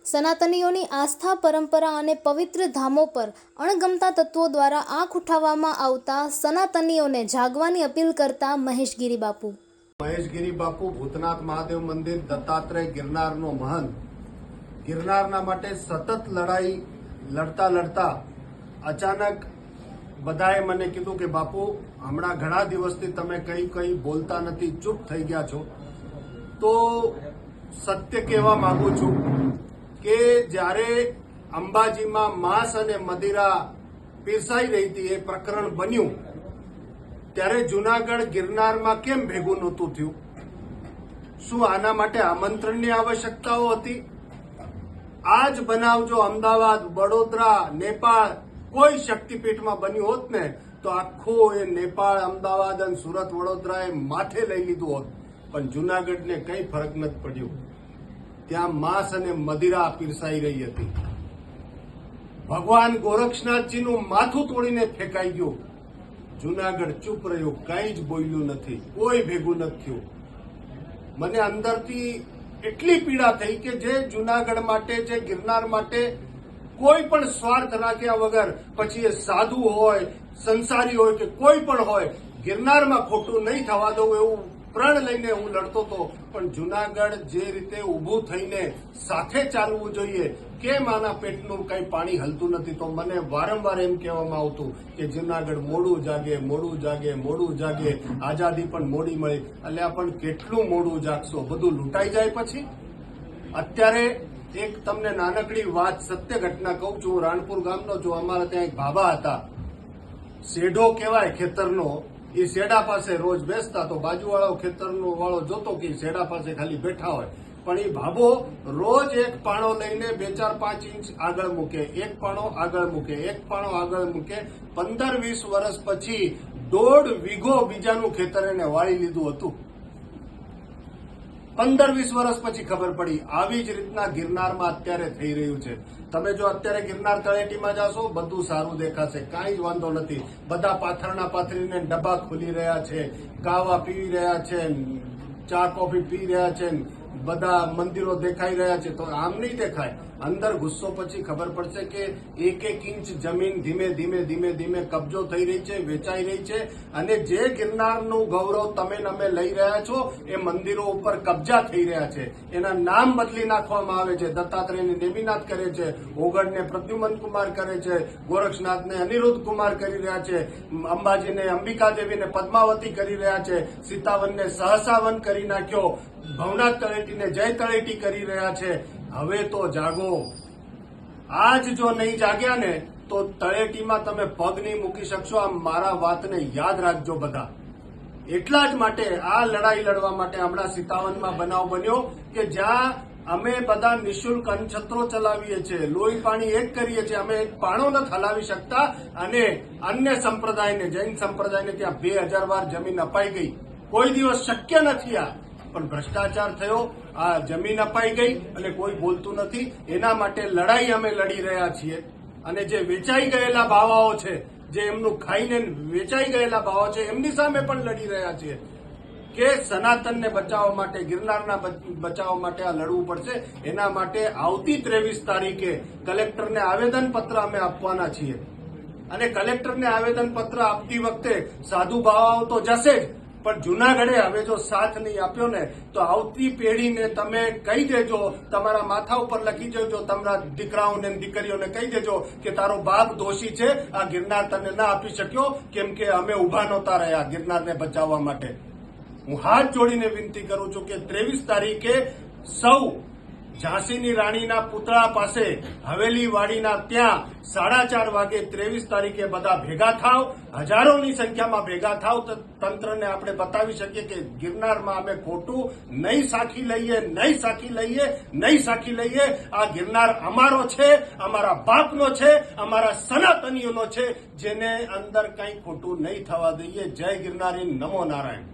સનાતનીઓની આસ્થા, પરંપરા અને પવિત્ર ધામો પર અણગમતા તત્વો દ્વારા આંખ ઉઠાવવામાં આવતા સનાતનીઓને જાગવાની અપીલ કરતા મહેશગીરી બાપુ. મહેશગીરી બાપુ, ભૂતનાથ મહાદેવ મંદિર, દત્તાત્રેય, ગિરનારનો મહંત. ગિરનારના માટે સતત લડાઈ લડતા અચાનક બધાએ મને કીધું કે બાપુ, હમણાં ઘણા દિવસથી તમે કઈ બોલતા નથી, ચૂપ થઈ ગયા છો. તો સત્ય કહેવા માંગુ છું કે જ્યારે અંબાજીમાં માંસ અને મદિરા પીરસાઈ રહી હતી, એ પ્રકરણ બન્યું, ત્યારે જૂનાગઢ ગિરનારમાં કેમ ભેગું નહોતું થયું? શું આના માટે આમંત્રણની આવશ્યકતાઓ હતી? આ જ બનાવ જો અમદાવાદ, વડોદરા, નેપાળ કોઈ શક્તિપીઠમાં બન્યું હોત ને, તો આખું એ નેપાળ, અમદાવાદ અને સુરત, વડોદરાએ માથે લઈ લીધું હોત. પણ જૂનાગઢને કંઈ ફરક નથી પડ્યો. ત્યાં માંસ અને મદિરા પીરસાઈ રહી હતી. ભગવાન ગોરક્ષનાથજીનું માથું તોડીને ફેંકાઈ ગયું. જૂનાગઢ ચૂપ રહ્યું, કંઈ જ બોલ્યું નથી, કોઈ ભેગું નથી થયું. મને અંદરથી એટલી પીડા થઈ કે જે જૂનાગઢ માટે, જે ગિરનાર માટે કોઈ પણ સ્વાર્થ રાખ્યા વગર, પછી એ સાધુ હોય, સંસારી હોય કે કોઈ પણ હોય, ગિરનારમાં ખોટું નહીં થવા દઉં એવું પ્રણ લઈને હું લડતો હતો. પણ જૂનાગઢ જે રીતે ઊભું થઈને સાથે ચાલવું જોઈએ, કેમ આના પેટનું કંઈ પાણી હલતું નથી? તો મને વારંવાર એમ કહેવામાં આવતું કે જૂનાગઢ મોડું જાગે, મોડું જાગે, મોડું જાગે, આઝાદી પણ મોડી મળી. એટલે પણ કેટલું મોડું જાગશો? બધું લૂંટાઈ જાય પછી? અત્યારે એક તમને નાનકડી વાત, સત્ય ઘટના કહું છું. રાણપુર ગામનો છું. અમારા ત્યાં એક ભાભા હતા, શેઢો કહેવાય ખેતરનો. એ શેડા પાસે રોજ બેસતા, તો બાજુવાળો ખેતરનો વાળો જોતો કે શેડા પાસે ખાલી બેઠા હોય. પણ એ ભાભો રોજ એક પાણો લઈને 2-4-5 ઇંચ આગળ મૂકે, એક પાણો આગળ મૂકે, એક પાણો આગળ મૂકે. 15-20 વર્ષ પછી 1.5 વીઘો બીજાનું ખેતર એને વાળી લીધું હતું. 15-20 વર્ષ પછી ખબર પડી. આવી જ રીતના ગિરનારમાં અત્યારે થઈ રહ્યું છે. તમે જો અત્યારે ગિરનાર તળેટીમાં જાશો, બધું સારું દેખાશે, કાંઈ જ વાંધો નથી. બધા પાથરણા પાથરીને ડબ્બા ખોલી રહ્યા છે, કાવા પી રહ્યા છે, ચા કોફી પી રહ્યા છે, બધા મંદિરો દેખાઈ રહ્યા છે. તો આમ નહીં દેખાય. અંદર ગુસ્સો પછી ખબર પડશે કે 1-1 ઇંચ જમીન ધીમે ધીમે કબજો થઈ રહી છે, વેચાઈ રહી છે. અને જે ગિરનારનું ગૌરવ તમે અમે લઈ રહ્યા છો, એ મંદિરો ઉપર કબજા થઈ રહ્યા છે. એના નામ બદલી નાખવામાં આવે છે. દત્તાત્રેયને નેમિનાથ કરે છે, ઓગણને પ્રદ્યુમન કુમાર કરે છે, ગોરક્ષનાથને અનિરુદ્ધ કુમાર કરી રહ્યા છે, અંબાજીને અંબિકા દેવીને પદ્માવતી કરી રહ્યા છે, સીતાવનને સહસાવન કરી નાખ્યો, ભવનાથ તળેટીને જય તળેટી કરી રહ્યા છે. હવે તો જાગો. આજ જો નહીં જાગ્યા ને, તો તળેટીમાં તમે પગ નહીં મૂકી શકશો. આ મારા વાતને યાદ રાખજો બધા. એટલા જ માટે આ લડાઈ લડવા માટે હમણાં સીતાવનમાં બનાવ બન્યો કે જ્યાં અમે બધા નિઃશુલ્ક અન્નછત્રો ચલાવીએ છીએ, લોહી પાણી એક કરીએ છીએ. અમે એક પાણો નથી હલાવી શકતા. અને અન્ય સંપ્રદાયને, જૈન સંપ્રદાયને ત્યાં 2000 વાર જમીન અપાઈ ગઈ. કોઈ દિવસ શક્ય નથી આ. પણ ભ્રષ્ટાચાર થયો, આ જમીન અપાઈ ગઈ અને કોઈ બોલતું નથી. એના માટે લડાઈ અમે લડી રહ્યા છીએ. અને જે વેચાઈ ગયેલા બાવાઓ છે, જે એમનું ખાઈને વેચાઈ ગયેલા બાવાઓ છે, એમની સામે પણ લડી રહ્યા છીએ કે સનાતનને બચાવવા માટે, ગિરનારના બચાવવા માટે આ લડવું પડશે. એના માટે આવતી 23 તારીખે કલેક્ટરને આવેદનપત્ર અમે આપવાના છીએ. અને કલેક્ટરને આવેદનપત્ર આપતી વખતે સાધુ બાવાઓ તો જશે જ, પણ જૂનાગઢે હવે જો સાથ નહીં આપ્યો ને, તો આવતી પેઢીને તમે કહી દેજો, તમારા માથા ઉપર લખી દેજો, તમારા દીકરાઓને દીકરીઓને કહી દેજો કે તારો બાપ દોષી છે, આ ગિરનાર તને ના આપી શક્યો કેમ કે અમે ઉભા નહોતા રહ્યા ગિરનારને બચાવવા માટે. હું હાથ જોડીને વિનંતી કરું છું કે 23 તારીખે સૌ ઝાંસીની રાણીના પુતળા પાસે, હવેલી વાડીના ત્યાં 4:30 વાગે 23 તારીખે બધા ભેગા થાવ. હજારોની સંખ્યામાં ભેગા થાવ તો તંત્રને આપણે બતાવી શકીએ કે ગિરનારમાં અમે ખોટું નહીં સાખી લઈએ, નહીં સાખી લઈએ, નહીં સાખી લઈએ. આ ગિરનાર અમારો છે, અમારા બાપનો છે, અમારા સનાતનીઓનો છે, જેને અંદર કંઈ ખોટું નહીં થવા દઈએ. જય ગિરનારી, નમો નારાયણ.